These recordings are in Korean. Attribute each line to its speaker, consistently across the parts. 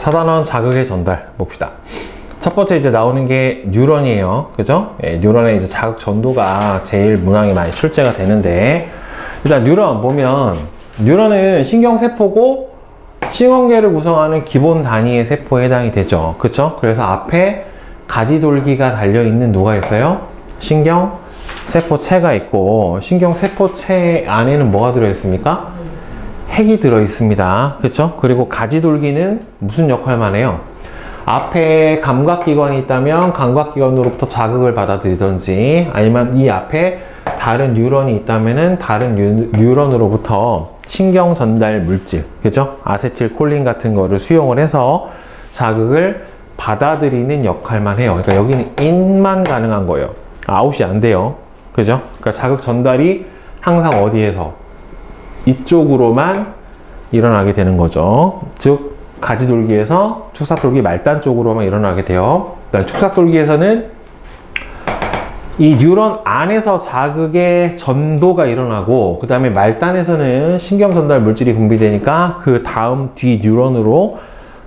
Speaker 1: 4단원 자극의 전달 봅시다. 첫 번째 이제 나오는 게 뉴런이에요. 그죠? 예, 뉴런의 이제 자극 전도가 제일 문항에 많이 출제가 되는데, 일단 뉴런 보면, 뉴런은 신경세포고, 신경계를 구성하는 기본 단위의 세포에 해당이 되죠. 그쵸? 그래서 앞에 가지돌기가 달려있는 누가 있어요? 신경세포체가 있고, 신경세포체 안에는 뭐가 들어있습니까? 핵이 들어있습니다. 그쵸? 그리고 가지돌기는 무슨 역할만 해요? 앞에 감각기관이 있다면 감각기관으로부터 자극을 받아들이든지, 아니면 이 앞에 다른 뉴런이 있다면은 다른 뉴런으로부터 신경 전달 물질, 그죠? 아세틸콜린 같은 거를 수용을 해서 자극을 받아들이는 역할만 해요. 그러니까 여기는 인만 가능한 거예요. 아웃이 안 돼요. 그죠? 그러니까 자극 전달이 항상 어디에서? 이쪽으로만 일어나게 되는 거죠. 즉, 가지돌기에서 축삭돌기 말단 쪽으로만 일어나게 돼요. 축삭돌기에서는 이 뉴런 안에서 자극의 전도가 일어나고, 그 다음에 말단에서는 신경 전달 물질이 분비되니까 그 다음 뒤 뉴런으로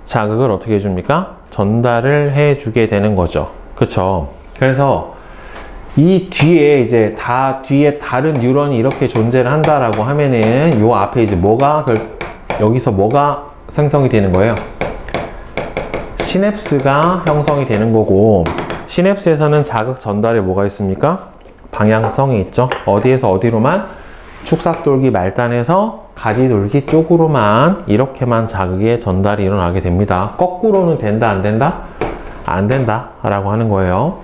Speaker 1: 자극을 어떻게 해줍니까? 전달을 해주게 되는 거죠. 그쵸? 그래서 이 뒤에 이제 뒤에 다른 뉴런이 이렇게 존재를 한다라고 하면은 요 앞에 이제 여기서 뭐가 생성이 되는 거예요? 시냅스가 형성이 되는 거고, 시냅스에서는 자극 전달에 뭐가 있습니까? 방향성이 있죠. 어디에서 어디로만? 축삭돌기 말단에서 가지돌기 쪽으로만 이렇게만 자극의 전달이 일어나게 됩니다. 거꾸로는 된다, 안 된다? 안 된다 라고 하는 거예요.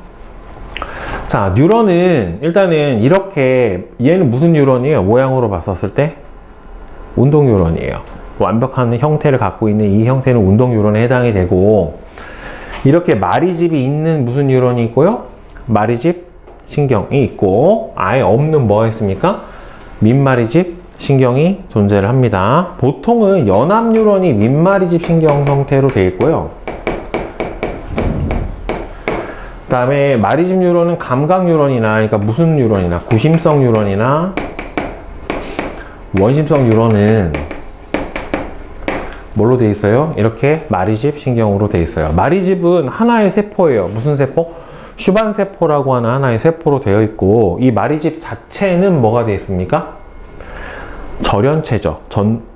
Speaker 1: 자, 뉴런은 일단은 이렇게, 얘는 무슨 뉴런이에요? 모양으로 봤었을 때 운동 뉴런이에요. 완벽한 형태를 갖고 있는 이 형태는 운동 뉴런에 해당이 되고, 이렇게 마리집이 있는 무슨 뉴런이 있고요? 마리집 신경이 있고, 아예 없는 뭐가 있습니까? 민마리집 신경이 존재를 합니다. 보통은 연합 뉴런이 민마리집 신경 형태로 되어 있고요. 그 다음에 마리집 뉴런은 감각 뉴런이나, 그러니까 무슨 뉴런이나, 구심성 뉴런이나 원심성 뉴런은 뭘로 되어 있어요? 이렇게 마리집 신경으로 되어 있어요. 마리집은 하나의 세포예요. 무슨 세포? 슈반세포라고 하는 하나의 세포로 되어 있고, 이 마리집 자체는 뭐가 되어 있습니까? 절연체죠.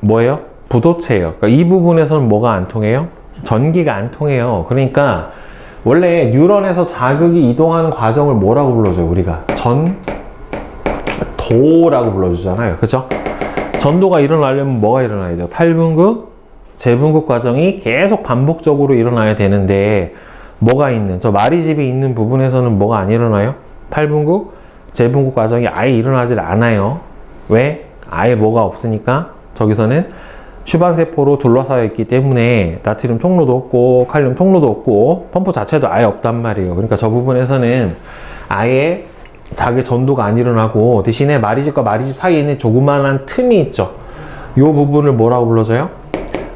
Speaker 1: 뭐예요? 부도체예요. 그러니까 이 부분에서는 뭐가 안 통해요? 전기가 안 통해요. 그러니까 원래 뉴런에서 자극이 이동하는 과정을 뭐라고 불러줘요? 우리가 전도라고 불러주잖아요. 그죠? 전도가 일어나려면 뭐가 일어나야 돼요? 탈분극, 재분극 과정이 계속 반복적으로 일어나야 되는데, 뭐가 있는, 저 마리집이 있는 부분에서는 뭐가 안 일어나요? 탈분극, 재분극 과정이 아예 일어나질 않아요. 왜? 아예 뭐가 없으니까. 저기서는 슈반세포로 둘러싸여 있기 때문에 나트륨 통로도 없고 칼륨 통로도 없고 펌프 자체도 아예 없단 말이에요. 그러니까 저 부분에서는 아예 자극의 전도가 안 일어나고, 대신에 마리집과 마리집 사이에 있는 조그만한 틈이 있죠. 이 부분을 뭐라고 불러줘요?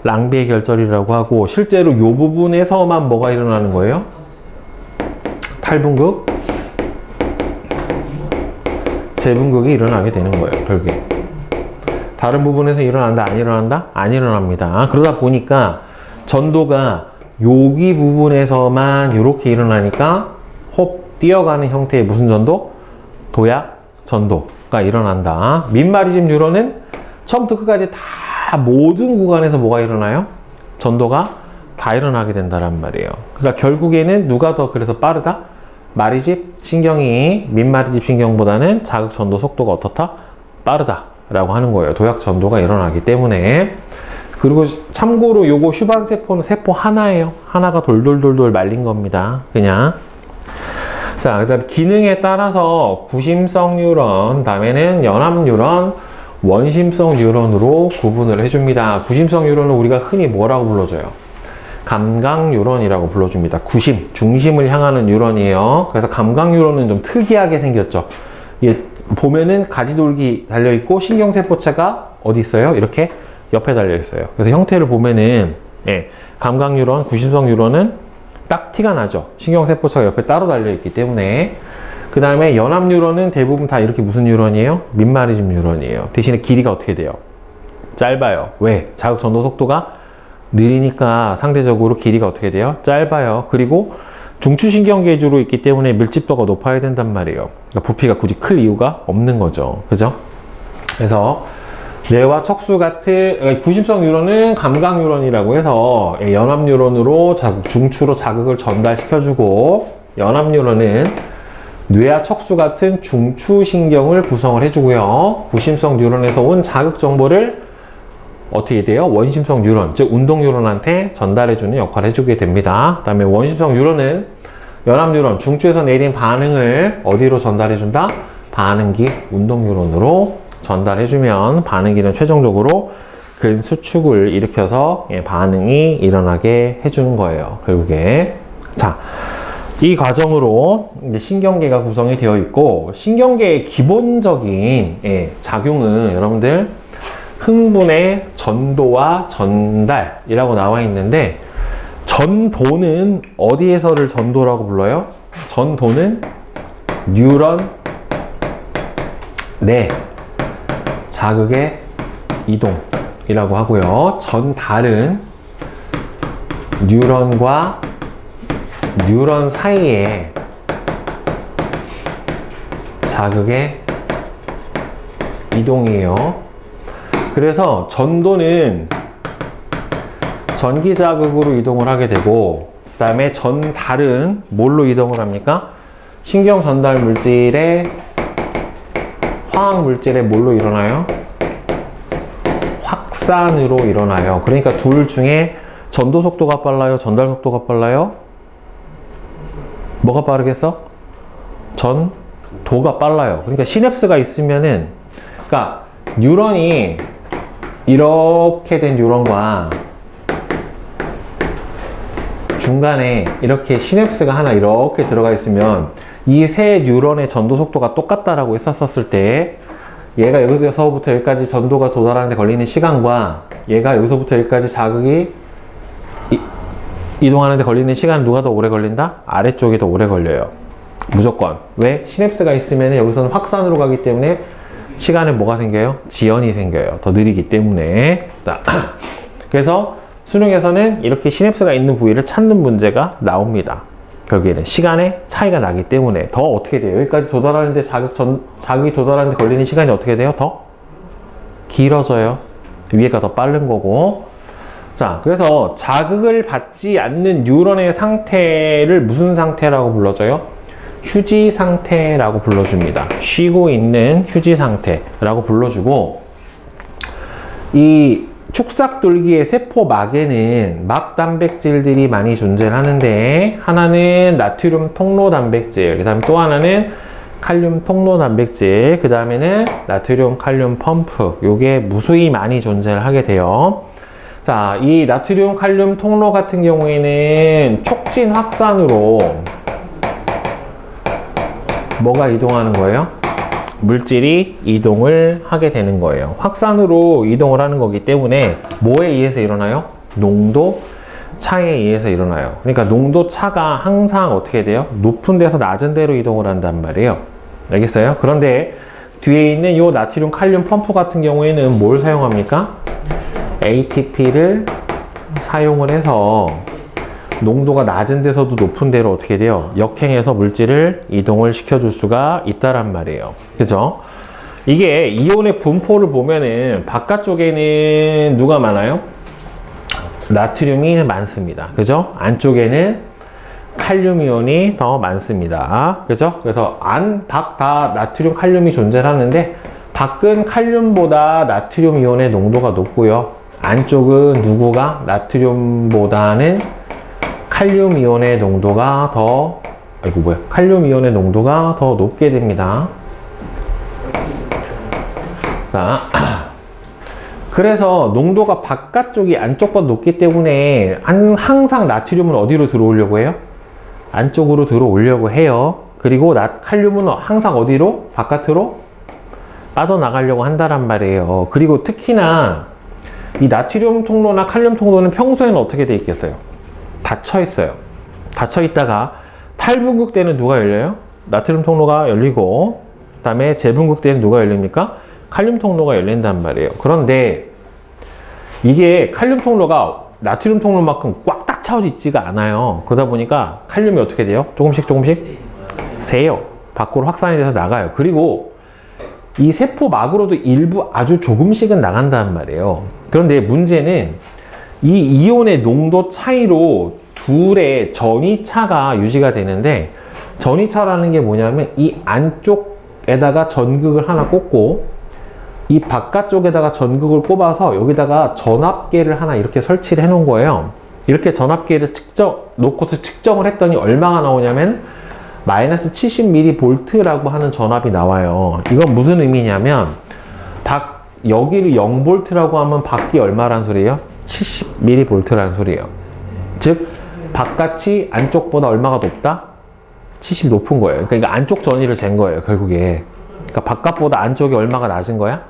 Speaker 1: 랑비의 결절이라고 하고, 실제로 이 부분에서만 뭐가 일어나는 거예요? 탈분극, 재분극이 일어나게 되는 거예요. 결국에 다른 부분에서 일어난다, 안 일어난다? 안 일어납니다. 그러다 보니까 전도가 여기 부분에서만 이렇게 일어나니까 홉 뛰어가는 형태의 무슨 전도? 도약 전도가 일어난다. 민마리집 뉴런은 처음부터 끝까지 다 모든 구간에서 뭐가 일어나요? 전도가 다 일어나게 된다란 말이에요. 그러니까 결국에는 누가 더 그래서 빠르다? 마리집 신경이 민마리집 신경보다는 자극 전도 속도가 어떻다? 빠르다 라고 하는 거예요. 도약 전도가 일어나기 때문에. 그리고 참고로 요거 슈반세포는 세포 하나예요. 하나가 돌돌돌돌 말린 겁니다. 그냥. 자, 그 다음 기능에 따라서 구심성 뉴런, 다음에는 연합 뉴런, 원심성 뉴런으로 구분을 해줍니다. 구심성 뉴런은 우리가 흔히 뭐라고 불러줘요? 감각 뉴런이라고 불러줍니다. 구심, 중심을 향하는 뉴런이에요. 그래서 감각 뉴런은 좀 특이하게 생겼죠. 이게 보면은 가지돌기 달려있고 신경세포체가 어디 있어요? 이렇게 옆에 달려있어요. 그래서 형태를 보면은, 예, 감각 뉴런, 구심성 뉴런은 딱 티가 나죠. 신경세포체가 옆에 따로 달려있기 때문에. 그 다음에 연합 뉴런은 대부분 다 이렇게 무슨 뉴런이에요? 민마리집 뉴런이에요. 대신에 길이가 어떻게 돼요? 짧아요. 왜? 자극 전도 속도가 느리니까 상대적으로 길이가 어떻게 돼요? 짧아요. 그리고 중추신경계주로 있기 때문에 밀집도가 높아야 된단 말이에요. 그러니까 부피가 굳이 클 이유가 없는 거죠. 그죠? 그래서 뇌와 척수 같은 구심성 뉴런은 감각 뉴런이라고 해서 연합 뉴런으로 중추로 자극을 전달시켜주고, 연합 뉴런은 뇌와 척수 같은 중추신경을 구성을 해주고요. 구심성 뉴런에서 온 자극 정보를 어떻게 돼요? 원심성 뉴런, 즉 운동 뉴런한테 전달해주는 역할을 해주게 됩니다. 그 다음에 원심성 뉴런은 연합 뉴런, 중추에서 내린 반응을 어디로 전달해준다? 반응기 운동 뉴런으로 전달해주면 반응기는 최종적으로 근 수축을 일으켜서 반응이 일어나게 해주는 거예요. 결국에. 자, 이 과정으로 이제 신경계가 구성이 되어 있고, 신경계의 기본적인 작용은 여러분들 흥분의 전도와 전달이라고 나와 있는데, 전도는 어디에서를 전도라고 불러요? 전도는 뉴런 내 자극의 이동이라고 하고요. 전달은 뉴런과 뉴런 사이에 자극의 이동이에요. 그래서 전도는 전기 자극으로 이동을 하게 되고, 그 다음에 전달은 뭘로 이동을 합니까? 신경 전달 물질의 화학 물질의 뭘로 일어나요? 확산으로 일어나요. 그러니까 둘 중에 전도 속도가 빨라요? 전달 속도가 빨라요? 뭐가 빠르겠어? 전도가 빨라요. 그러니까 시냅스가 있으면은, 그러니까 뉴런이 이렇게 된 뉴런과 중간에 이렇게 시냅스가 하나 이렇게 들어가 있으면 이 세 뉴런의 전도 속도가 똑같다라고 했었을 때, 얘가 여기서부터 여기까지 전도가 도달하는 데 걸리는 시간과 얘가 여기서부터 여기까지 자극이 이동하는 데 걸리는 시간은 누가 더 오래 걸린다? 아래쪽이 더 오래 걸려요. 무조건. 왜? 시냅스가 있으면 여기서는 확산으로 가기 때문에 시간에 뭐가 생겨요? 지연이 생겨요. 더 느리기 때문에. 그래서 수능에서는 이렇게 시냅스가 있는 부위를 찾는 문제가 나옵니다. 결국에는 시간의 차이가 나기 때문에 더 어떻게 돼요? 여기까지 도달하는데 자극이 도달하는데 걸리는 시간이 어떻게 돼요? 더 길어져요. 위에가 더 빠른 거고. 자, 그래서 자극을 받지 않는 뉴런의 상태를 무슨 상태라고 불러줘요? 휴지 상태라고 불러줍니다. 쉬고 있는 휴지 상태라고 불러주고, 이 축삭돌기의 세포막에는 막 단백질들이 많이 존재하는데, 하나는 나트륨 통로 단백질, 그 다음에 또 하나는 칼륨 통로 단백질, 그 다음에는 나트륨 칼륨 펌프, 요게 무수히 많이 존재를 하게 돼요. 자, 이 나트륨 칼륨 통로 같은 경우에는 촉진 확산으로 뭐가 이동하는 거예요? 물질이 이동을 하게 되는 거예요. 확산으로 이동을 하는 거기 때문에 뭐에 의해서 일어나요? 농도 차에 의해서 일어나요. 그러니까 농도 차가 항상 어떻게 돼요? 높은 데서 낮은 데로 이동을 한단 말이에요. 알겠어요? 그런데 뒤에 있는 이 나트륨 칼륨 펌프 같은 경우에는 뭘 사용합니까? ATP를 사용을 해서 농도가 낮은 데서도 높은 데로 어떻게 돼요? 역행해서 물질을 이동을 시켜줄 수가 있다란 말이에요. 그죠? 이게 이온의 분포를 보면은 바깥쪽에는 누가 많아요? 나트륨이 많습니다. 그죠? 안쪽에는 칼륨 이온이 더 많습니다. 그죠? 그래서 밖 다 나트륨 칼륨이 존재하는데, 밖은 칼륨보다 나트륨 이온의 농도가 높고요. 안쪽은 누구가 나트륨보다는 칼륨 이온의 농도가 더, 칼륨 이온의 농도가 더 높게 됩니다. 자, 그래서 농도가 바깥쪽이 안쪽보다 높기 때문에 항상 나트륨은 어디로 들어오려고 해요? 안쪽으로 들어오려고 해요. 그리고 칼륨은 항상 어디로? 바깥으로 빠져나가려고 한다란 말이에요. 그리고 특히나 이 나트륨 통로나 칼륨 통로는 평소에는 어떻게 돼 있겠어요? 닫혀 있어요. 닫혀 있다가 탈분극 때는 누가 열려요? 나트륨 통로가 열리고, 그 다음에 재분극 때는 누가 열립니까? 칼륨 통로가 열린단 말이에요. 그런데 이게 칼륨 통로가 나트륨 통로만큼 꽉 차오지지가 않아요. 그러다 보니까 칼륨이 어떻게 돼요? 조금씩 새요. 밖으로 확산이 돼서 나가요. 그리고 이 세포막으로도 일부 아주 조금씩은 나간다는 말이에요. 그런데 문제는 이 이온의 농도 차이로 둘의 전이차가 유지가 되는데, 전이차라는 게 뭐냐면 이 안쪽에다가 전극을 하나 꽂고 이 바깥쪽에다가 전극을 꼽아서 여기다가 전압계를 하나 이렇게 설치를 해 놓은 거예요. 이렇게 전압계를 놓고서 측정을 했더니 얼마가 나오냐면 마이너스 70mV라고 하는 전압이 나와요. 이건 무슨 의미냐면 여기를 0V라고 하면 밖이 얼마란 소리예요? 70mV라는 소리예요. 즉 바깥이 안쪽보다 얼마가 높다? 70 높은 거예요. 그러니까 이거 안쪽 전위를 잰 거예요, 결국에. 그러니까 바깥보다 안쪽이 얼마가 낮은 거야?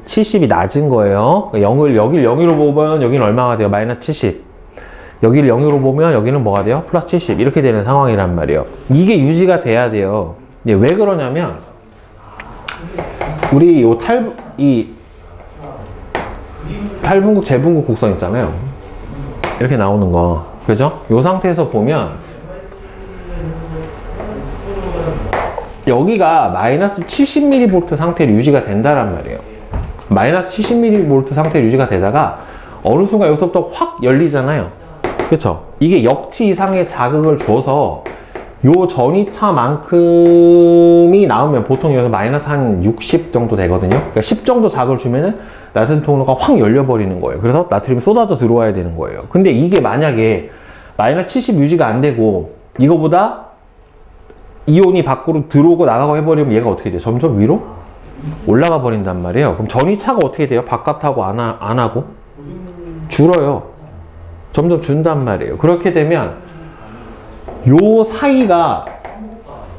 Speaker 1: 70이 낮은 거예요. 그러니까 여기를 0으로 보면 여기는 얼마가 돼요? 마이너스 70. 여기를 0으로 보면 여기는 뭐가 돼요? 플러스 70. 이렇게 되는 상황이란 말이에요. 이게 유지가 돼야 돼요. 왜 그러냐면 우리 이 탈분극, 재분극 곡선 있잖아요. 이렇게 나오는 거. 그죠? 이 상태에서 보면 여기가 마이너스 70mV 상태로 유지가 된다란 말이에요. 마이너스 70mV 상태로 유지가 되다가 어느 순간 여기서부터 확 열리잖아요. 그쵸? 이게 역치 이상의 자극을 줘서 요 전이차만큼이 나오면 보통 여기서 마이너스 한 60 정도 되거든요. 그러니까 10 정도 자극을 주면은 나트륨 통로가 확 열려버리는 거예요. 그래서 나트륨이 쏟아져 들어와야 되는 거예요. 근데 이게 만약에 마이너스 70 유지가 안 되고 이거보다 이온이 밖으로 들어오고 나가고 해버리면 얘가 어떻게 돼요? 점점 위로 올라가 버린단 말이에요. 그럼 전이차가 어떻게 돼요? 바깥하고 안 하고? 줄어요. 점점 준단 말이에요. 그렇게 되면 요 사이가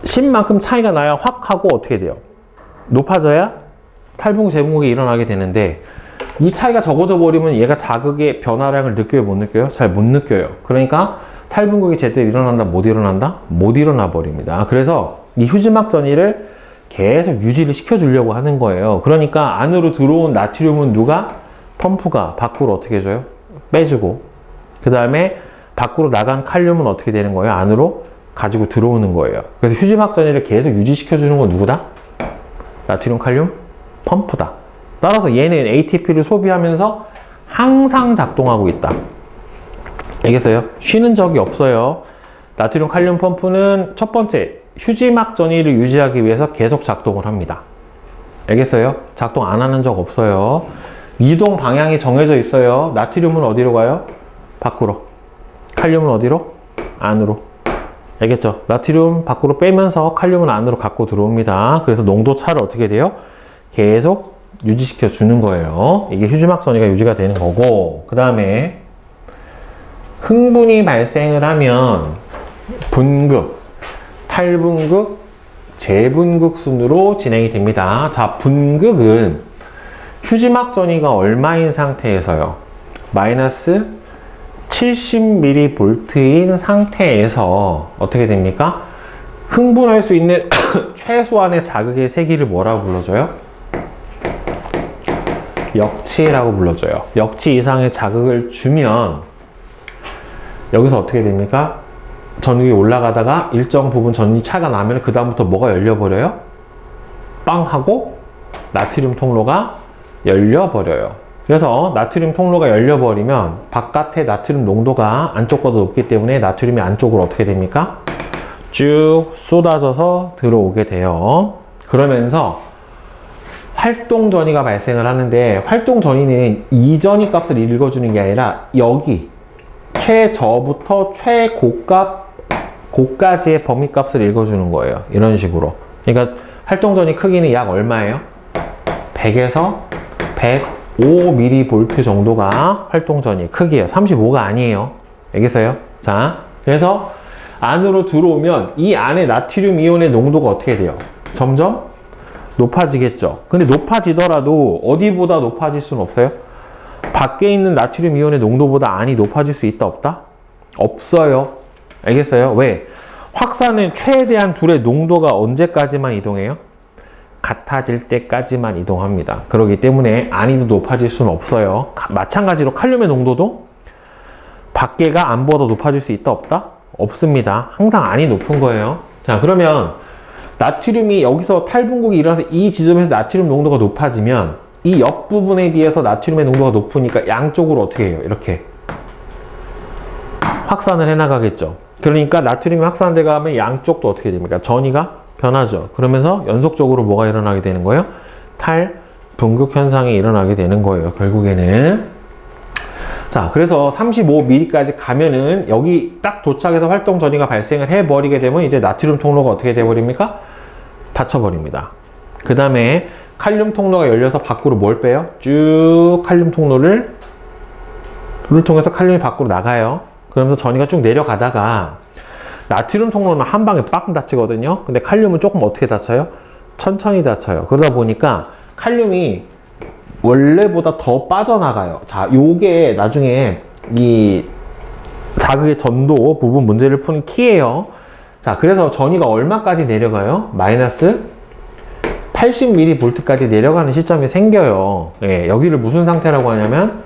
Speaker 1: 10만큼 차이가 나야 확 하고 어떻게 돼요? 높아져야 탈분극, 재분극이 일어나게 되는데 이 차이가 적어져 버리면 얘가 자극의 변화량을 느껴요? 못 느껴요? 잘 못 느껴요. 그러니까 탈분극이 제대로 일어난다? 못 일어난다? 못 일어나 버립니다. 그래서 이 휴지막 전이를 계속 유지를 시켜주려고 하는 거예요. 그러니까 안으로 들어온 나트륨은 누가? 펌프가 밖으로 어떻게 해줘요? 빼주고, 그 다음에 밖으로 나간 칼륨은 어떻게 되는 거예요? 안으로 가지고 들어오는 거예요. 그래서 휴지막 전이를 계속 유지시켜주는 건 누구다? 나트륨, 칼륨, 펌프다. 따라서 얘는 ATP를 소비하면서 항상 작동하고 있다. 알겠어요? 쉬는 적이 없어요. 나트륨, 칼륨 펌프는 첫 번째, 휴지막 전이를 유지하기 위해서 계속 작동을 합니다. 알겠어요? 작동 안 하는 적 없어요. 이동 방향이 정해져 있어요. 나트륨은 어디로 가요? 밖으로. 칼륨은 어디로? 안으로. 알겠죠? 나트륨 밖으로 빼면서 칼륨은 안으로 갖고 들어옵니다. 그래서 농도 차를 어떻게 돼요? 계속 유지시켜 주는 거예요. 이게 휴지막 전이가 유지가 되는 거고, 그 다음에 흥분이 발생을 하면 분극, 탈분극, 재분극 순으로 진행이 됩니다. 자, 분극은 휴지막 전이가 얼마인 상태에서요? 마이너스 70mV인 상태에서 어떻게 됩니까? 흥분할 수 있는 최소한의 자극의 세기를 뭐라고 불러줘요? 역치라고 불러줘요. 역치 이상의 자극을 주면 여기서 어떻게 됩니까? 전극이 올라가다가 일정 부분 전이 차가 나면 그 다음부터 뭐가 열려버려요? 빵 하고 나트륨 통로가 열려버려요. 그래서 나트륨 통로가 열려버리면 바깥의 나트륨 농도가 안쪽보다 높기 때문에 나트륨이 안쪽으로 어떻게 됩니까? 쭉 쏟아져서 들어오게 돼요. 그러면서 활동 전이가 발생을 하는데, 활동 전이는 이 전이 값을 읽어주는 게 아니라 여기 최저부터 최고까지의 범위값을 읽어주는 거예요. 이런 식으로. 그러니까 활동 전이 크기는 약 얼마예요? 100에서 105mV 정도가 활동 전이 크기예요. 35가 아니에요. 알겠어요? 자, 그래서 안으로 들어오면 이 안에 나트륨 이온의 농도가 어떻게 돼요? 점점 높아지겠죠. 근데 높아지더라도 어디보다 높아질 수는 없어요? 밖에 있는 나트륨 이온의 농도보다 안이 높아질 수 있다, 없다? 없어요. 알겠어요? 왜? 확산은 최대한 둘의 농도가 언제까지만 이동해요? 같아질 때까지만 이동합니다. 그렇기 때문에 안이 더 높아질 수는 없어요. 마찬가지로 칼륨의 농도도 밖에가 안보다 높아질 수 있다 없다? 없습니다. 항상 안이 높은 거예요. 자, 그러면 나트륨이 여기서 탈분국이 일어나서 이 지점에서 나트륨 농도가 높아지면 이 옆부분에 비해서 나트륨의 농도가 높으니까 양쪽으로 어떻게 해요? 이렇게 확산을 해나가겠죠. 그러니까 나트륨이 확산돼 가면 양쪽도 어떻게 됩니까? 전이가 변하죠. 그러면서 연속적으로 뭐가 일어나게 되는 거예요? 탈분국 현상이 일어나게 되는 거예요. 결국에는. 자, 그래서 35mm까지 가면은 여기 딱 도착해서 활동 전이가 발생을 해버리게 되면 이제 나트륨 통로가 어떻게 돼버립니까? 닫혀버립니다. 그 다음에 칼륨 통로가 열려서 밖으로 뭘 빼요? 쭉 칼륨 통로를 통해서 칼륨이 밖으로 나가요. 그러면서 전이가 쭉 내려가다가 나트륨 통로는 한 방에 빡 닫히거든요. 근데 칼륨은 조금 어떻게 닫혀요? 천천히 닫혀요. 그러다 보니까 칼륨이 원래보다 더 빠져나가요. 자, 요게 나중에 이 자극의 전도 부분 문제를 푸는 키예요. 자, 그래서 전이가 얼마까지 내려가요? 마이너스 80mV까지 내려가는 시점이 생겨요. 예, 여기를 무슨 상태라고 하냐면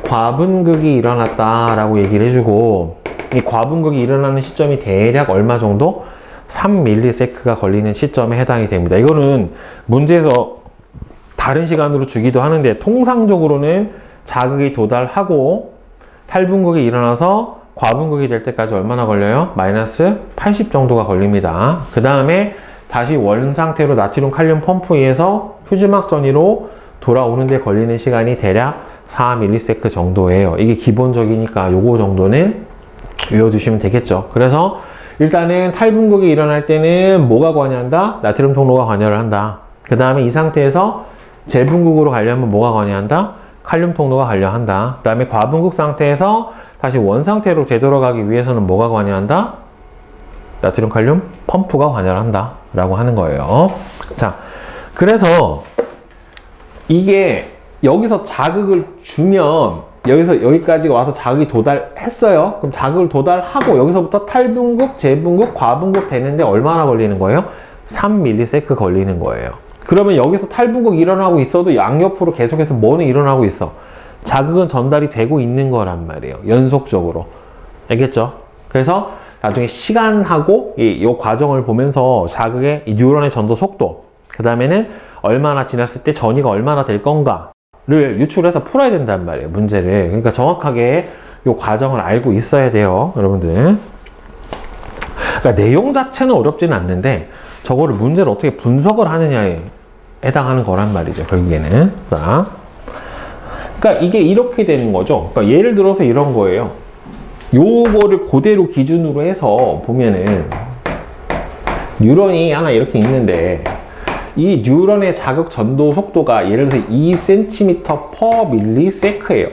Speaker 1: 과분극이 일어났다라고 얘기를 해주고, 이 과분극이 일어나는 시점이 대략 얼마 정도? 3ms가 걸리는 시점에 해당이 됩니다. 이거는 문제에서 다른 시간으로 주기도 하는데 통상적으로는 자극이 도달하고 탈분극이 일어나서 과분극이 될 때까지 얼마나 걸려요? 마이너스 80 정도가 걸립니다. 그 다음에 다시 원 상태로 나트륨 칼륨 펌프에서 휴지막 전이로 돌아오는 데 걸리는 시간이 대략 4ms 정도예요. 이게 기본적이니까 요거 정도는 외워두시면 되겠죠. 그래서 일단은 탈분극이 일어날 때는 뭐가 관여한다? 나트륨 통로가 관여를 한다. 그 다음에 이 상태에서 재분극으로 가려면 뭐가 관여한다? 칼륨 통로가 관여한다. 그 다음에 과분극 상태에서 다시 원 상태로 되돌아가기 위해서는 뭐가 관여한다? 나트륨 칼륨 펌프가 관여를 한다 라고 하는 거예요. 자, 그래서 이게 여기서 자극을 주면 여기서 여기까지 와서 자극이 도달했어요. 그럼 자극을 도달하고 여기서부터 탈분극, 재분극, 과분극 되는데 얼마나 걸리는 거예요? 3ms 걸리는 거예요. 그러면 여기서 탈분극 일어나고 있어도 양옆으로 계속해서 뭐는 일어나고 있어? 자극은 전달이 되고 있는 거란 말이에요. 연속적으로. 알겠죠? 그래서 나중에 시간하고 이 과정을 보면서 자극의 이 뉴런의 전도 속도, 그 다음에는 얼마나 지났을 때 전이가 얼마나 될 건가를 유출해서 풀어야 된단 말이에요. 문제를. 그러니까 정확하게 이 과정을 알고 있어야 돼요. 여러분들. 그러니까 내용 자체는 어렵지는 않는데 저거를 문제를 어떻게 분석을 하느냐에 해당하는 거란 말이죠. 결국에는. 자, 그러니까 이게 이렇게 되는 거죠. 그러니까 예를 들어서 이런 거예요. 요거를 그대로 기준으로 해서 보면은 뉴런이 하나 이렇게 있는데 이 뉴런의 자극 전도 속도가 예를 들어서 2cm/ms예요.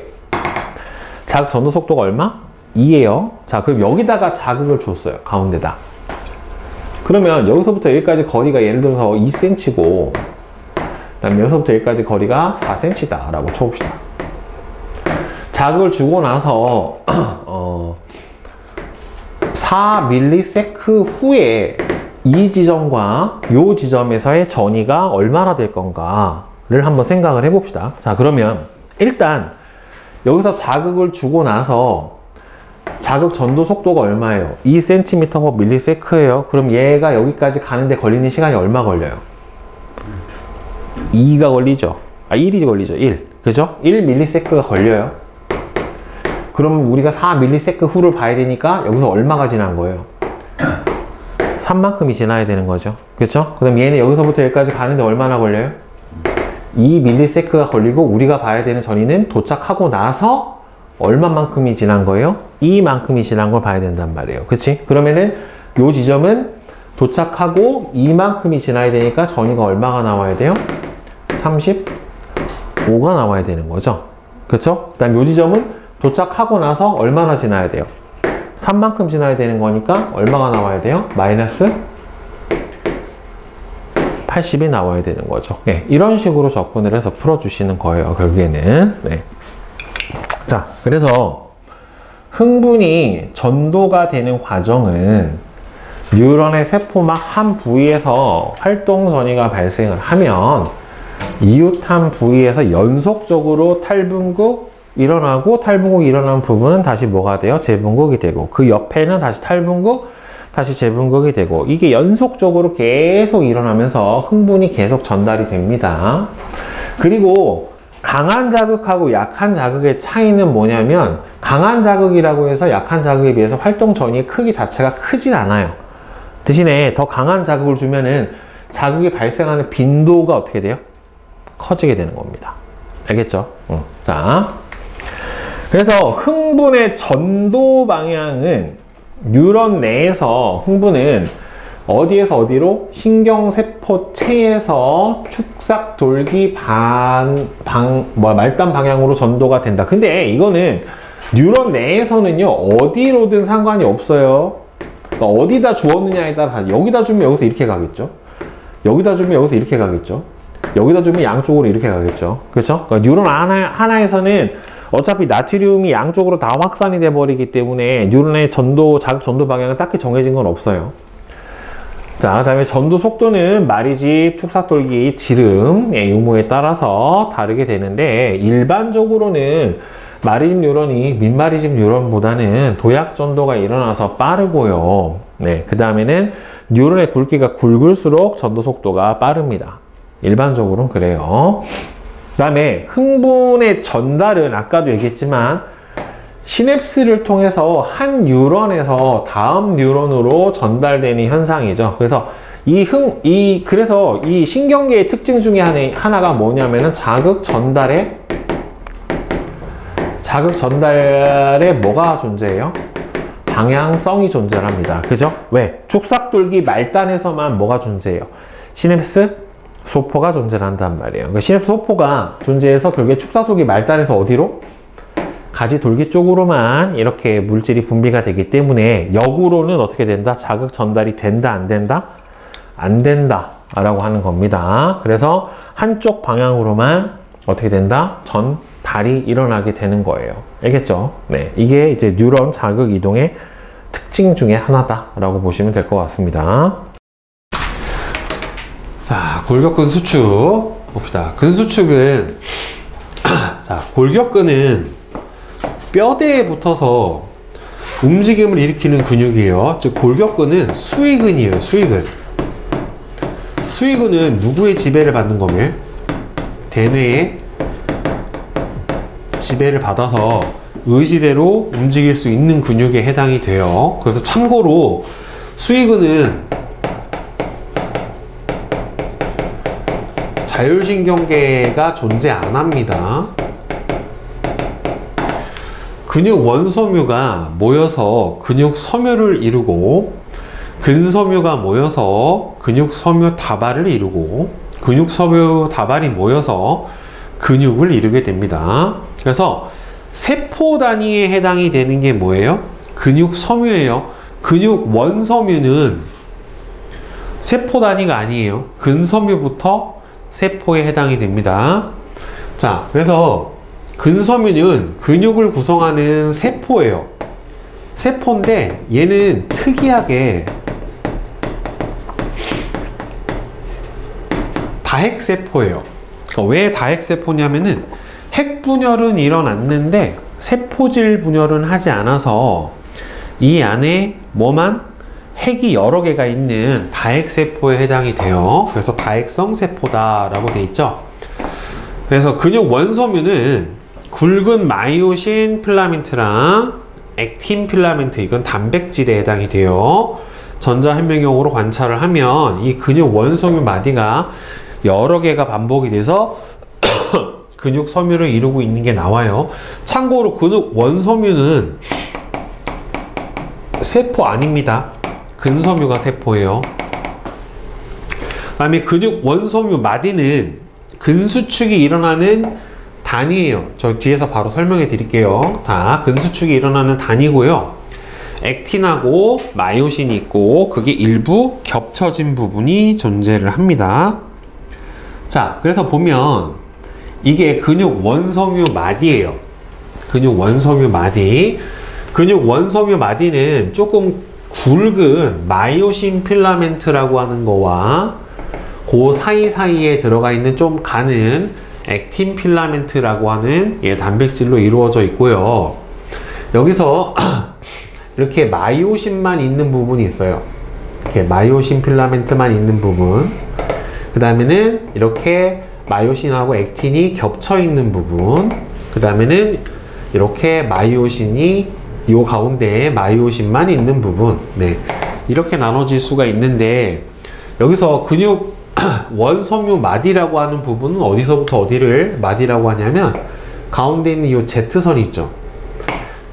Speaker 1: 자극 전도 속도가 얼마? 2예요. 자, 그럼 여기다가 자극을 줬어요. 가운데다. 그러면 여기서부터 여기까지 거리가 예를 들어서 2cm고 그다음에 여기서부터 여기까지 거리가 4cm다 라고 쳐봅시다. 자극을 주고 나서 4ms 후에 이 지점과 이 지점에서의 전이가 얼마나 될 건가를 한번 생각을 해봅시다. 자, 그러면 일단 여기서 자극을 주고 나서 자극 전도 속도가 얼마예요? 2cm/ms예요. 그럼 얘가 여기까지 가는데 걸리는 시간이 얼마 걸려요? 2가 걸리죠. 1이 걸리죠. 1. 그죠? 1ms가 걸려요. 그러면 우리가 4ms 후를 봐야 되니까 여기서 얼마가 지난 거예요? 3만큼이 지나야 되는 거죠. 그렇죠? 그럼 얘는 여기서부터 여기까지 가는데 얼마나 걸려요? 2ms가 걸리고 우리가 봐야 되는 전이는 도착하고 나서 얼마만큼이 지난 거예요? 이만큼이 지난 걸 봐야 된단 말이에요. 그치? 그러면은 요 지점은 도착하고 이만큼이 지나야 되니까 전이가 얼마가 나와야 돼요? 35가 나와야 되는 거죠. 그쵸? 그 다음 요 지점은 도착하고 나서 얼마나 지나야 돼요? 3만큼 지나야 되는 거니까 얼마가 나와야 돼요? 마이너스 80이 나와야 되는 거죠. 네, 이런 식으로 접근을 해서 풀어주시는 거예요. 결국에는. 네. 자, 그래서 흥분이 전도가 되는 과정은 뉴런의 세포막 한 부위에서 활동 전이가 발생을 하면 이웃한 부위에서 연속적으로 탈분극, 일어나고 탈분국이 일어나는 부분은 다시 뭐가 돼요? 재분국이 되고 그 옆에는 다시 탈분국, 다시 재분국이 되고 이게 연속적으로 계속 일어나면서 흥분이 계속 전달이 됩니다. 그리고 강한 자극하고 약한 자극의 차이는 뭐냐면 강한 자극이라고 해서 약한 자극에 비해서 활동 전이의 크기 자체가 크진 않아요. 대신에 더 강한 자극을 주면은 자극이 발생하는 빈도가 어떻게 돼요? 커지게 되는 겁니다. 알겠죠? 자, 그래서 흥분의 전도 방향은 뉴런 내에서 흥분은 어디에서 어디로? 신경세포체에서 축삭돌기 말단 방향으로 전도가 된다. 근데 이거는 뉴런 내에서는요, 어디로든 상관이 없어요. 그러니까 어디다 주었느냐에 따라 여기다 주면 여기서 이렇게 가겠죠. 여기다 주면 여기서 이렇게 가겠죠. 여기다 주면 양쪽으로 이렇게 가겠죠. 그렇죠? 그러니까 뉴런 하나에서는 어차피 나트륨이 양쪽으로 다 확산이 돼 버리기 때문에 뉴런의 자극 전도 방향은 딱히 정해진 건 없어요. 자, 그 다음에 전도 속도는 마리집, 축삭돌기, 지름의 유무에 따라서 다르게 되는데 일반적으로는 마리집 뉴런이 민마리집 뉴런보다는 도약 전도가 일어나서 빠르고요. 네, 그 다음에는 뉴런의 굵기가 굵을수록 전도 속도가 빠릅니다. 일반적으로는 그래요. 그 다음에 흥분의 전달은 아까도 얘기했지만 시냅스를 통해서 한 뉴런에서 다음 뉴런으로 전달되는 현상이죠. 그래서 그래서 이 신경계의 특징 중에 하나가 뭐냐면은 자극 전달에 뭐가 존재해요? 방향성이 존재합니다. 그죠? 왜? 축삭돌기 말단에서만 뭐가 존재해요? 시냅스 소포가 존재한단 말이에요. 그러니까 시냅스 소포가 존재해서 결국에 축삭돌기 말단에서 어디로? 가지돌기 쪽으로만 이렇게 물질이 분비가 되기 때문에 역으로는 어떻게 된다? 자극 전달이 된다, 안 된다? 안 된다 라고 하는 겁니다. 그래서 한쪽 방향으로만 어떻게 된다? 전달이 일어나게 되는 거예요. 알겠죠? 네, 이게 이제 뉴런 자극 이동의 특징 중에 하나다 라고 보시면 될 것 같습니다.
Speaker 2: 자, 골격근 수축 봅시다. 근수축은 자, 골격근은 뼈대에 붙어서 움직임을 일으키는 근육이에요. 즉 골격근은 수위근이에요. 수위근은 누구의 지배를 받는 거며? 대뇌의 지배를 받아서 의지대로 움직일 수 있는 근육에 해당이 돼요. 그래서 참고로 수위근은 자율신경계가 존재 안 합니다. 근육 원섬유가 모여서 근육 섬유를 이루고 근섬유가 모여서 근육 섬유 다발을 이루고 근육 섬유 다발이 모여서 근육을 이루게 됩니다. 그래서 세포 단위에 해당이 되는 게 뭐예요? 근육 섬유예요. 근육 원섬유는 세포 단위가 아니에요. 근섬유부터 세포에 해당이 됩니다. 자, 그래서 근섬유는 근육을 구성하는 세포예요. 세포인데 얘는 특이하게 다핵세포예요. 그러니까 왜 다핵세포냐면은 핵분열은 일어났는데 세포질 분열은 하지 않아서 이 안에 핵이 여러 개가 있는 다핵세포에 해당이 돼요. 그래서 다핵성 세포다라고 돼 있죠. 그래서 근육 원섬유는 굵은 마이오신 필라멘트랑 액틴 필라멘트, 이건 단백질에 해당이 돼요. 전자현미경으로 관찰을 하면 이 근육 원섬유 마디가 여러 개가 반복이 돼서 근육 섬유를 이루고 있는 게 나와요. 참고로 근육 원섬유는 세포 아닙니다. 근섬유가 세포예요. 그 다음에 근육 원섬유 마디는 근수축이 일어나는 단위예요. 저 뒤에서 바로 설명해 드릴게요. 다 근수축이 일어나는 단위고요. 액틴하고 마이오신이 있고 그게 일부 겹쳐진 부분이 존재를 합니다. 자, 그래서 보면 이게 근육 원섬유 마디예요. 근육 원섬유 마디. 근육 원섬유 마디는 조금 굵은 마이오신 필라멘트라고 하는 거와 그 사이사이에 들어가 있는 좀 가는 액틴 필라멘트라고 하는 단백질로 이루어져 있고요. 여기서 이렇게 마이오신만 있는 부분이 있어요. 이렇게 마이오신 필라멘트만 있는 부분. 그 다음에는 이렇게 마이오신하고 액틴이 겹쳐 있는 부분. 그 다음에는 이렇게 마이오신이 요 가운데에 마이오신만 있는 부분. 네. 이렇게 나눠질 수가 있는데, 여기서 근육 원섬유 마디라고 하는 부분은 어디서부터 어디를 마디라고 하냐면, 가운데 있는 이 Z선이 있죠.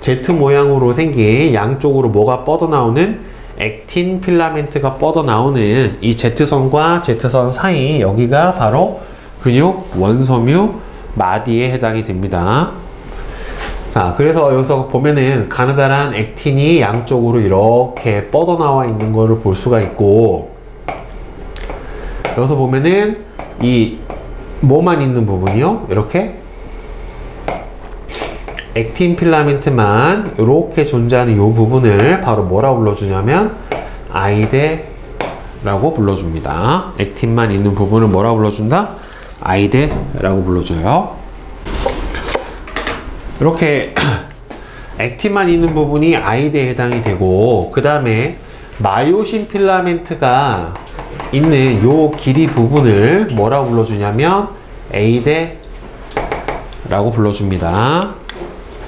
Speaker 2: Z 모양으로 생긴 양쪽으로 뭐가 뻗어나오는 액틴 필라멘트가 뻗어나오는 이 Z선과 Z선 사이, 여기가 바로 근육 원섬유 마디에 해당이 됩니다. 자, 그래서 여기서 보면은 가느다란 액틴이 양쪽으로 이렇게 뻗어나와 있는 거를 볼 수가 있고, 여기서 보면은 이 뭐만 있는 부분이요? 이렇게 액틴 필라멘트만 이렇게 존재하는 이 부분을 바로 뭐라고 불러주냐면 아이데라고 불러줍니다. 액틴만 있는 부분을 뭐라고 불러준다? 아이데라고 불러줘요. 이렇게 액틴만 있는 부분이 아이데에 해당이 되고, 그 다음에 마이오신 필라멘트가 있는 요 길이 부분을 뭐라고 불러주냐면 에이데라고 불러줍니다.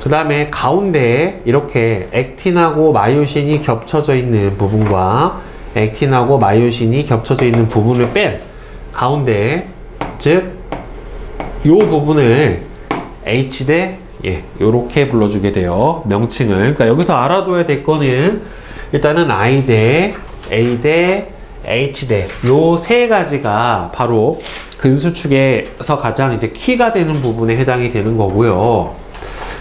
Speaker 2: 그 다음에 가운데에 이렇게 액틴하고 마이오신이 겹쳐져 있는 부분과 액틴하고 마이오신이 겹쳐져 있는 부분을 뺀 가운데, 즉 요 부분을 H대, 요렇게 불러주게 돼요. 명칭을. 그러니까 여기서 알아둬야 될 거는 일단은 I대, A대, H대, 요 세 가지가 바로 근수축에서 가장 이제 키가 되는 부분에 해당이 되는 거고요.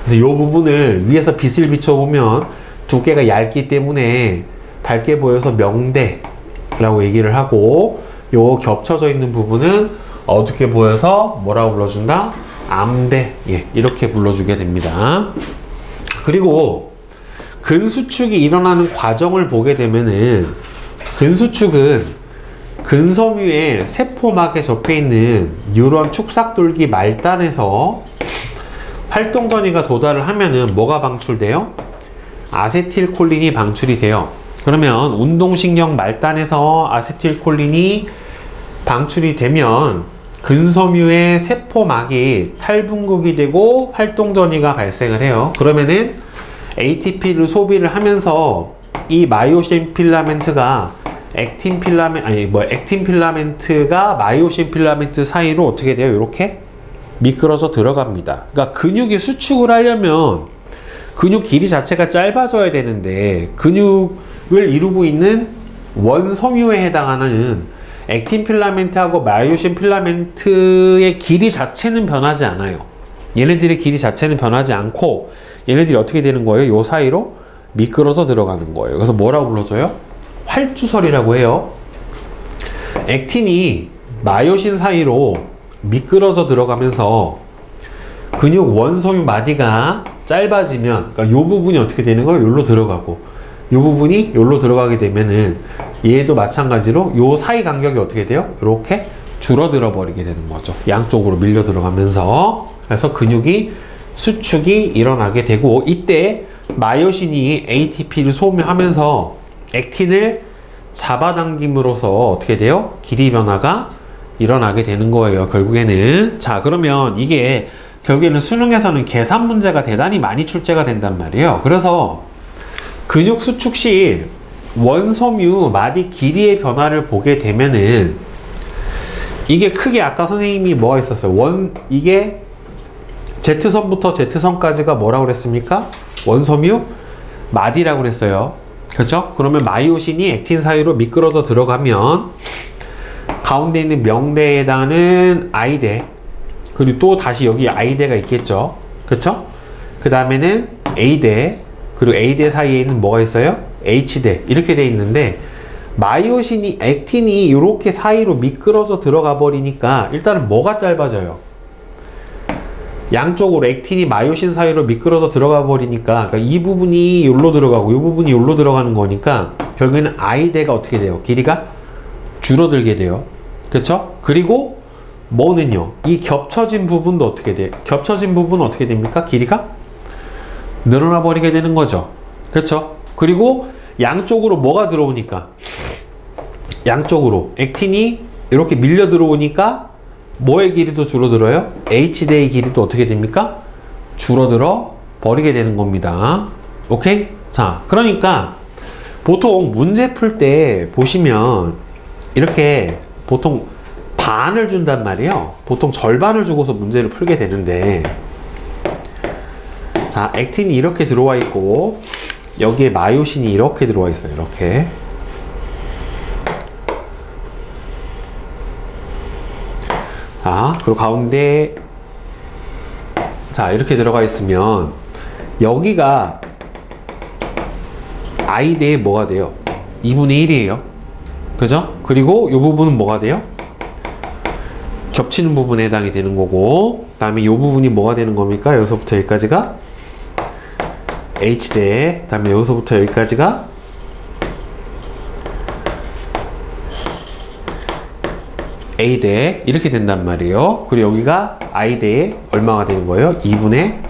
Speaker 2: 그래서 요 부분을 위에서 빛을 비춰보면 두께가 얇기 때문에 밝게 보여서 명대라고 얘기를 하고, 요 겹쳐져 있는 부분은 어둡게 보여서 뭐라고 불러준다? 암대. 이렇게 불러주게 됩니다. 그리고 근수축이 일어나는 과정을 보게 되면은, 근수축은 근섬유의 세포막에 접해 있는 뉴런 축삭돌기 말단에서 활동전이가 도달을 하면은 뭐가 방출돼요? 아세틸콜린이 방출이 돼요. 그러면 운동신경 말단에서 아세틸콜린이 방출이 되면 근섬유의 세포막이 탈분극이 되고 활동전이가 발생을 해요. 그러면은 ATP를 소비를 하면서 이 마이오신 필라멘트가 액틴 필라멘트가 마이오신 필라멘트 사이로 어떻게 돼요? 이렇게 미끄러져 들어갑니다. 그러니까 근육이 수축을 하려면 근육 길이 자체가 짧아져야 되는데, 근육을 이루고 있는 원섬유에 해당하는 액틴 필라멘트하고 마이오신 필라멘트의 길이 자체는 변하지 않아요. 얘네들의 길이 자체는 변하지 않고 얘네들이 어떻게 되는 거예요? 요 사이로 미끄러져 들어가는 거예요. 그래서 뭐라고 불러줘요? 활주설이라고 해요. 액틴이 마이오신 사이로 미끄러져 들어가면서 근육 원섬유 마디가 짧아지면, 그러니까 요 부분이 어떻게 되는 거예요? 여기로 들어가고, 요 부분이 여기로 들어가게 되면은 얘도 마찬가지로 요 사이 간격이 어떻게 돼요? 이렇게 줄어들어 버리게 되는 거죠. 양쪽으로 밀려 들어가면서. 그래서 근육이 수축이 일어나게 되고, 이때 마이오신이 ATP를 소모하면서 액틴을 잡아당김으로써 어떻게 돼요? 길이 변화가 일어나게 되는 거예요, 결국에는. 자, 그러면 이게 결국에는 수능에서는 계산 문제가 대단히 많이 출제가 된단 말이에요. 그래서 근육 수축 시 원섬유 마디 길이의 변화를 보게 되면은, 이게 크게 아까 선생님이 뭐가 있었어요? 이게 Z선부터 Z선까지가 뭐라고 그랬습니까? 원섬유 마디라고 그랬어요. 그렇죠? 그러면 마이오신이 액틴 사이로 미끄러져 들어가면 가운데 있는 명대에 해당하는 I대, 그리고 또 다시 여기 I대가 있겠죠. 그렇죠? 그 다음에는 A대, 그리고 A대 사이에 있는 뭐가 있어요? H대. 이렇게 돼 있는데, 마이오신이 액틴이 이렇게 사이로 미끄러져 들어가 버리니까 일단은 뭐가 짧아져요? 양쪽으로 액틴이 마이오신 사이로 미끄러져 들어가 버리니까, 그러니까 이 부분이 여기로 들어가고 이 부분이 여기로 들어가는 거니까 결국에는 I대가 어떻게 돼요? 길이가 줄어들게 돼요. 그렇죠? 그리고 뭐는요, 이 겹쳐진 부분도 어떻게 돼? 겹쳐진 부분은 어떻게 됩니까? 길이가 늘어나 버리게 되는 거죠. 그렇죠? 그리고 양쪽으로 뭐가 들어오니까, 양쪽으로 액틴이 이렇게 밀려 들어오니까 뭐의 길이도 줄어들어요? H대의 길이도 어떻게 됩니까? 줄어들어 버리게 되는 겁니다. 오케이? 자, 그러니까 보통 문제 풀 때 보시면 이렇게 보통 반을 준단 말이에요. 보통 절반을 주고서 문제를 풀게 되는데, 자, 액틴이 이렇게 들어와 있고 여기에 마요신이 이렇게 들어와 있어요. 이렇게. 자, 그리고 가운데, 자, 이렇게 들어가 있으면 여기가 I 대에 뭐가 돼요? 2분의 1이에요. 그죠? 그리고 이 부분은 뭐가 돼요? 겹치는 부분에 해당이 되는 거고, 그 다음에 이 부분이 뭐가 되는 겁니까? 여기서부터 여기까지가 H대, 그 다음에 여기서부터 여기까지가 A대, 이렇게 된단 말이에요. 그리고 여기가 I대에 얼마가 되는 거예요? 2분의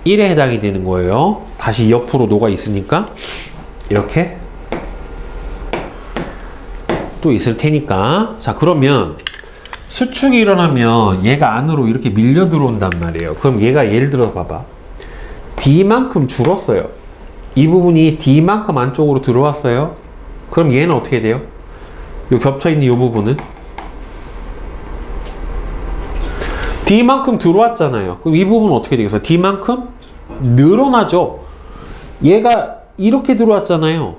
Speaker 2: 1에 해당이 되는 거예요. 다시 옆으로 녹아 있으니까 이렇게 또 있을 테니까. 자, 그러면 수축이 일어나면 얘가 안으로 이렇게 밀려 들어온단 말이에요. 그럼 얘가 예를 들어 봐봐, D만큼 줄었어요. 이 부분이 D만큼 안쪽으로 들어왔어요. 그럼 얘는 어떻게 돼요? 요 겹쳐있는 이 부분은 D만큼 들어왔잖아요. 그럼 이 부분은 어떻게 되겠어요? D만큼 늘어나죠. 얘가 이렇게 들어왔잖아요.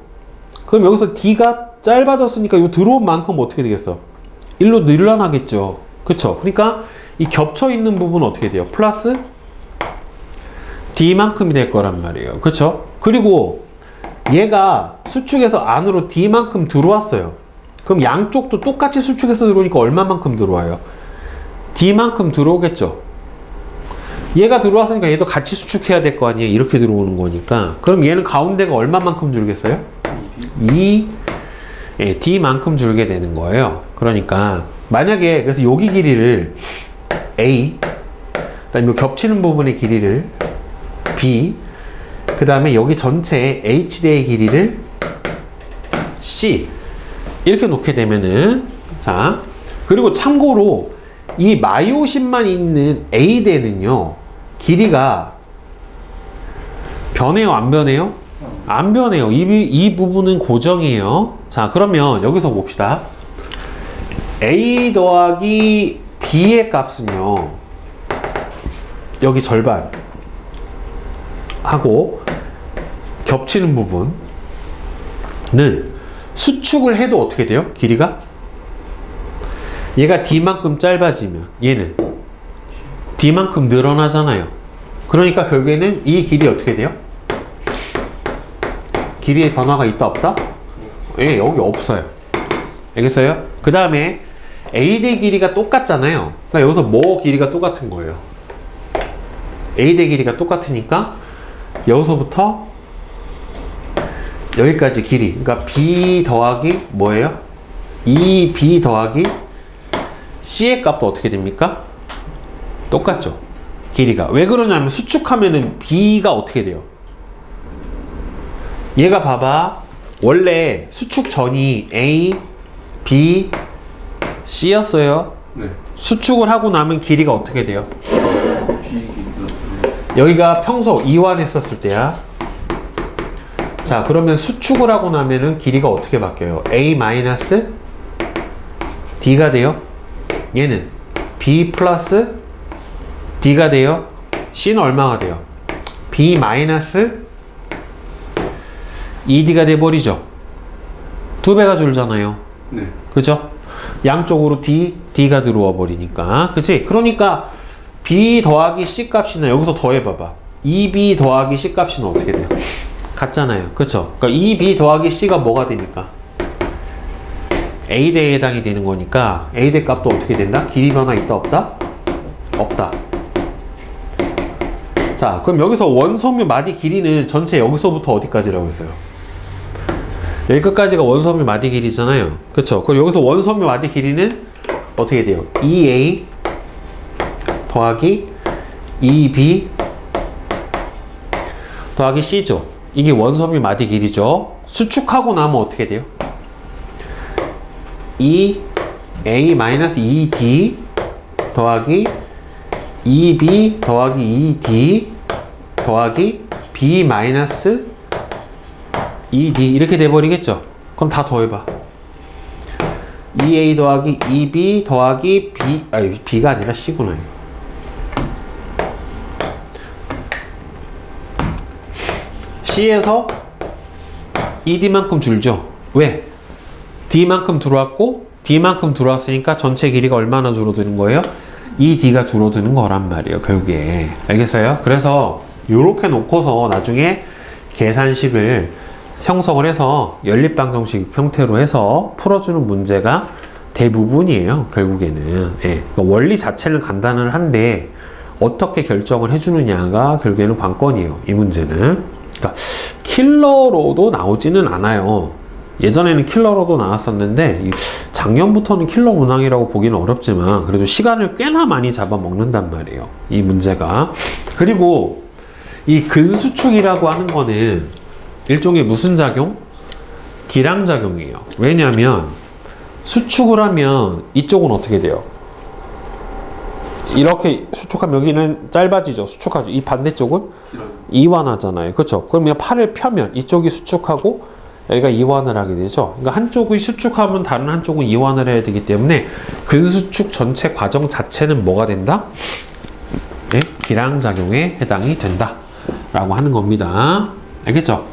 Speaker 2: 그럼 여기서 D가 짧아졌으니까 이 들어온 만큼 어떻게 되겠어? 1로 늘어나겠죠. 그쵸? 그러니까 이 겹쳐있는 부분은 어떻게 돼요? 플러스 D만큼이 될 거란 말이에요. 그쵸? 그리고 얘가 수축에서 안으로 D만큼 들어왔어요. 그럼 양쪽도 똑같이 수축해서 들어오니까 얼마만큼 들어와요? D만큼 들어오겠죠. 얘가 들어왔으니까 얘도 같이 수축해야 될 거 아니에요. 이렇게 들어오는 거니까. 그럼 얘는 가운데가 얼마만큼 줄겠어요? 2, 예, D만큼 줄게 되는 거예요. 그러니까 만약에 그래서 여기 길이를 A, 그다음에 겹치는 부분의 길이를 B, 그 다음에 여기 전체 H대의 길이를 C, 이렇게 놓게 되면은, 자, 그리고 참고로 이 마이오신만 있는 A대는요, 길이가 변해요, 안 변해요? 안 변해요. 이 부분은 고정이에요. 자, 그러면 여기서 봅시다. A 더하기 B의 값은요, 여기 절반 하고 겹치는 부분은 수축을 해도 어떻게 돼요? 길이가? 얘가 D만큼 짧아지면 얘는 D만큼 늘어나잖아요. 그러니까 결국에는 이 길이 어떻게 돼요? 길이의 변화가 있다 없다? 예, 여기 없어요. 알겠어요? 그 다음에 A대 길이가 똑같잖아요. 그러니까 여기서 뭐 길이가 똑같은 거예요? A대 길이가 똑같으니까 여기서부터 여기까지 길이, 그러니까 B 더하기 뭐예요? 2B 더하기 C의 값도 어떻게 됩니까? 똑같죠? 길이가. 왜 그러냐면 수축하면은 B가 어떻게 돼요? 얘가 봐봐, 원래 수축 전이 A, B, C였어요.
Speaker 3: 네.
Speaker 2: 수축을 하고 나면 길이가 어떻게 돼요? 여기가 평소 이완했었을 때야. 자, 그러면 수축을 하고 나면은 길이가 어떻게 바뀌어요? A 마이너스 D가 돼요. 얘는 B 플러스 D가 돼요. C는 얼마가 돼요? B 마이너스 2D가 돼버리죠. 2배가 줄잖아요.
Speaker 3: 네.
Speaker 2: 그죠? 양쪽으로 D가 들어와 버리니까. 그치? 그러니까 B 더하기 C 값이나 여기서 더해봐봐. 2B 더하기 C 값이는 어떻게 돼요? 같잖아요. 그쵸? 그러니까 2B 더하기 C가 뭐가 되니까? A대에 해당이 되는 거니까 A대 값도 어떻게 된다? 길이 변화 있다 없다? 없다. 자, 그럼 여기서 원섬유 마디 길이는 전체 여기서부터 어디까지라고 했어요? 여기 끝까지가 원섬유 마디 길이잖아요. 그쵸? 그럼 여기서 원섬유 마디 길이는 어떻게 돼요? 2A 더하기 2B 더하기 C죠. 이게 원섬유 마디 길이죠. 수축하고 나면 어떻게 돼요? 2A-2D 더하기 2B 더하기 2D 더하기 B-2D 이렇게 돼버리겠죠? 그럼 다 더해봐. 2A 더하기 2B 더하기 B, B가 아니라 C구나. 이거. C에서 ED만큼 줄죠? 왜? D만큼 들어왔고 D만큼 들어왔으니까 전체 길이가 얼마나 줄어드는 거예요? ED가 줄어드는 거란 말이에요, 결국에. 알겠어요? 그래서 요렇게 놓고서 나중에 계산식을 형성을 해서 연립방정식 형태로 해서 풀어주는 문제가 대부분이에요, 결국에는. 예. 그러니까 원리 자체는 간단을 한데 어떻게 결정을 해주느냐가 결국에는 관건이에요, 이 문제는. 그러니까 킬러로도 나오지는 않아요. 예전에는 킬러로도 나왔었는데 작년부터는 킬러 문항이라고 보기는 어렵지만 그래도 시간을 꽤나 많이 잡아먹는단 말이에요, 이 문제가. 그리고 이 근수축이라고 하는 거는 일종의 무슨 작용? 기량작용이에요. 왜냐하면 수축을 하면 이쪽은 어떻게 돼요? 이렇게 수축하면 여기는 짧아지죠. 수축하죠. 이 반대쪽은 이완하잖아요. 그렇죠? 그러면 팔을 펴면 이쪽이 수축하고 여기가 이완을 하게 되죠. 그러니까 한쪽이 수축하면 다른 한쪽은 이완을 해야 되기 때문에 근수축 전체 과정 자체는 뭐가 된다? 네? 기량작용에 해당이 된다 라고 하는 겁니다. 알겠죠?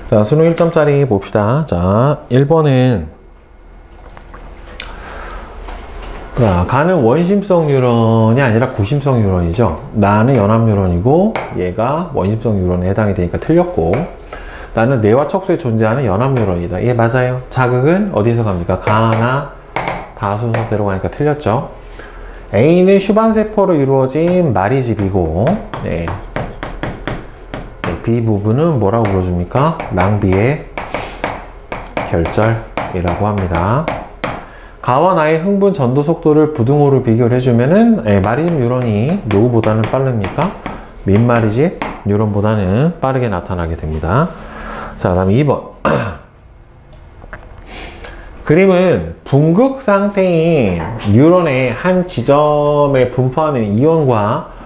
Speaker 1: 자, 수능 1점짜리 봅시다. 자, 1번은 가는 원심성 뉴런이 아니라 구심성 뉴런이죠. 나는 연합 뉴런이고 얘가 원심성 뉴런에 해당이 되니까 틀렸고, 나는 뇌와 척수에 존재하는 연합 뉴런이다. 예, 맞아요. 자극은 어디서 갑니까? 가나 다 순서대로 가니까 틀렸죠. A는 슈반세포로 이루어진 마리집이고, 네. B 부분은 뭐라고 불러줍니까? 랑비의 결절이라고 합니다. 가와 나의 흥분 전도 속도를 부등호로 비교를 해주면은 마리집 뉴런이 누구보다는 빠릅니까? 민마리집 뉴런보다는 빠르게 나타나게 됩니다. 자, 다음 2번. 그림은 분극 상태인 뉴런의 한 지점에 분포하는 이온과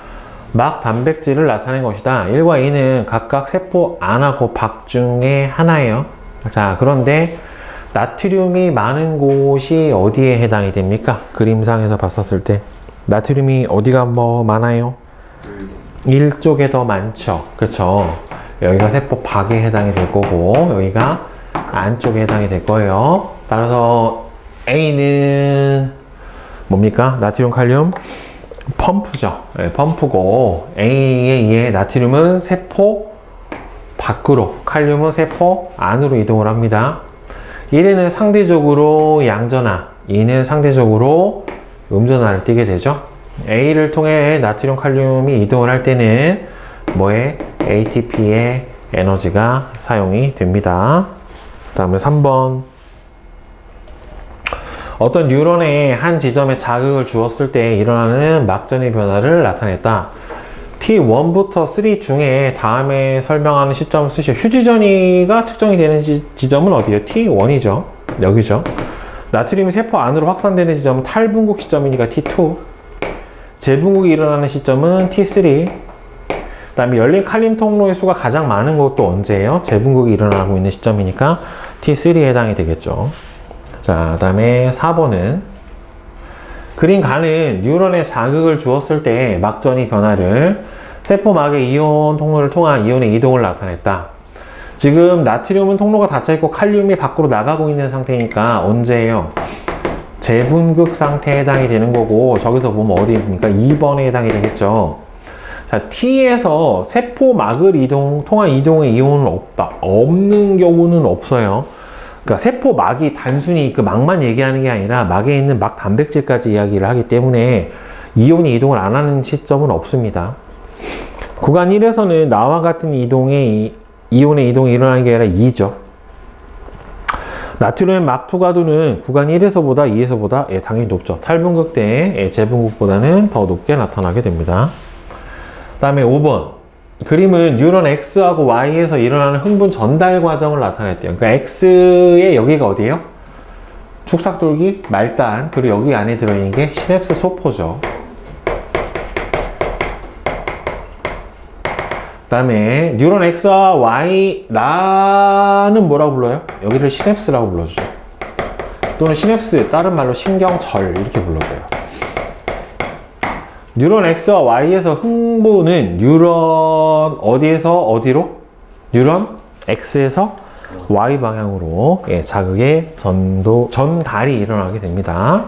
Speaker 1: 막 단백질을 나타낸 것이다. 1과 2는 각각 세포 안하고 밖 중에 하나예요. 자, 그런데 나트륨이 많은 곳이 어디에 해당이 됩니까? 그림상에서 봤었을 때 나트륨이 어디가 뭐 많아요? 1쪽에 더 많죠. 그렇죠? 여기가 세포 밖에 해당이 될 거고 여기가 안쪽에 해당이 될 거예요. 따라서 A는 뭡니까? 나트륨, 칼륨 펌프죠. 네, 펌프고 A에 의해 나트륨은 세포 밖으로, 칼륨은 세포 안으로 이동을 합니다. 1에는 상대적으로 양전하, 2는 상대적으로 음전하를 띠게 되죠. A를 통해 나트륨, 칼륨이 이동을 할 때는 뭐에? ATP의 에너지가 사용이 됩니다. 그 다음에 3번. 어떤 뉴런의 한 지점에 자극을 주었을 때 일어나는 막전의 변화를 나타냈다. T1부터 3 중에 다음에 설명하는 시점을 쓰시오. 휴지전이가 측정이 되는 지점은 어디예요? T1이죠. 여기죠. 나트륨이 세포 안으로 확산되는 지점은 탈분국 시점이니까 T2. 재분국이 일어나는 시점은 T3. 그 다음에 열린 칼륨 통로의 수가 가장 많은 것도 언제예요? 재분국이 일어나고 있는 시점이니까 T3에 해당이 되겠죠. 자, 그 다음에 4번은 그림 가는 뉴런에 자극을 주었을 때 막전이 변화를 세포막의 이온 통로를 통한 이온의 이동을 나타냈다. 지금 나트륨은 통로가 닫혀있고 칼륨이 밖으로 나가고 있는 상태니까 언제예요? 재분극 상태에 해당이 되는 거고 저기서 보면 어디입니까? 2번에 해당이 되겠죠. 자, T에서 세포막을 통한 이동의 이온은 없다. 없는 경우는 없어요. 그러니까 세포막이 단순히 그 막만 얘기하는 게 아니라 막에 있는 막 단백질까지 이야기를 하기 때문에 이온이 이동을 안 하는 시점은 없습니다. 구간 1에서는 나와 같은 이온의 이동이 일어나는 게 아니라 2죠. 나트륨 막투가도는 구간 1에서보다 2에서보다 예, 당연히 높죠. 탈분극 때 예, 재분극보다는 더 높게 나타나게 됩니다. 그 다음에 5번 그림은 뉴런 X하고 Y에서 일어나는 흥분 전달 과정을 나타냈대요. 그러니까 X의 여기가 어디예요? 축삭돌기, 말단, 그리고 여기 안에 들어있는 게 시냅스 소포죠. 그 다음에 뉴런 X와 Y, 나는 뭐라고 불러요? 여기를 시냅스라고 불러주죠. 또는 시냅스, 다른 말로 신경절 이렇게 불러줘요. 뉴런 X와 Y에서 흥분은 뉴런 어디에서 어디로? 뉴런 X에서 Y 방향으로 예, 자극의 전달이 일어나게 됩니다.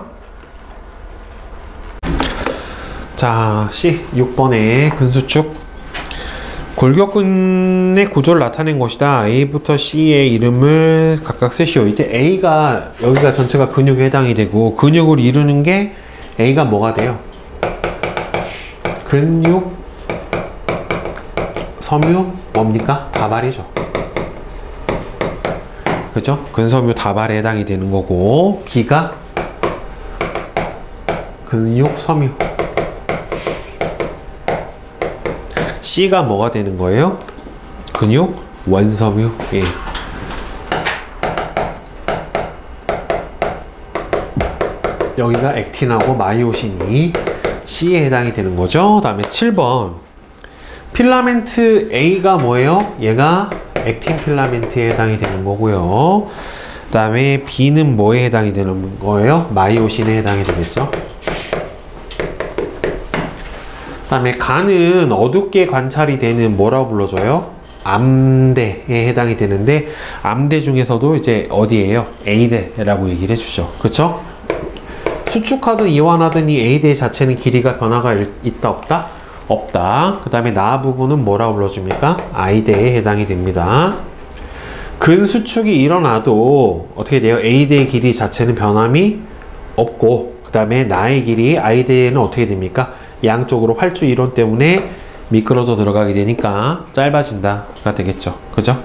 Speaker 2: 자, C 6번의 근수축. 골격근의 구조를 나타낸 것이다. A부터 C의 이름을 각각 쓰시오. 이제 A가 여기가 전체가 근육에 해당이 되고 근육을 이루는 게 A가 뭐가 돼요? 근육, 섬유, 뭡니까? 다발이죠. 그죠? 근섬유 다발에 해당이 되는 거고 B가 근육, 섬유. C가 뭐가 되는 거예요? 근육, 원섬유. 예. 여기가 액틴하고 마이오신이 C에 해당이 되는 거죠. 다음에 7번. 필라멘트 A가 뭐예요? 얘가 액틴 필라멘트에 해당이 되는 거고요. 다음에 B는 뭐에 해당이 되는 거예요? 마이오신에 해당이 되겠죠. 다음에 간은 어둡게 관찰이 되는 뭐라고 불러줘요? 암대에 해당이 되는데 암대 중에서도 이제 어디예요? A대라고 얘기를 해주죠. 그쵸? 수축하든 이완하든 이 A대 자체는 길이가 변화가 있다 없다? 없다. 그 다음에 나 부분은 뭐라고 불러줍니까? I대에 해당이 됩니다. 근수축이 일어나도 어떻게 돼요? A대의 길이 자체는 변함이 없고 그 다음에 나의 길이 I대에는 어떻게 됩니까? 양쪽으로 활주 이론 때문에 미끄러져 들어가게 되니까 짧아진다가 되겠죠. 그죠?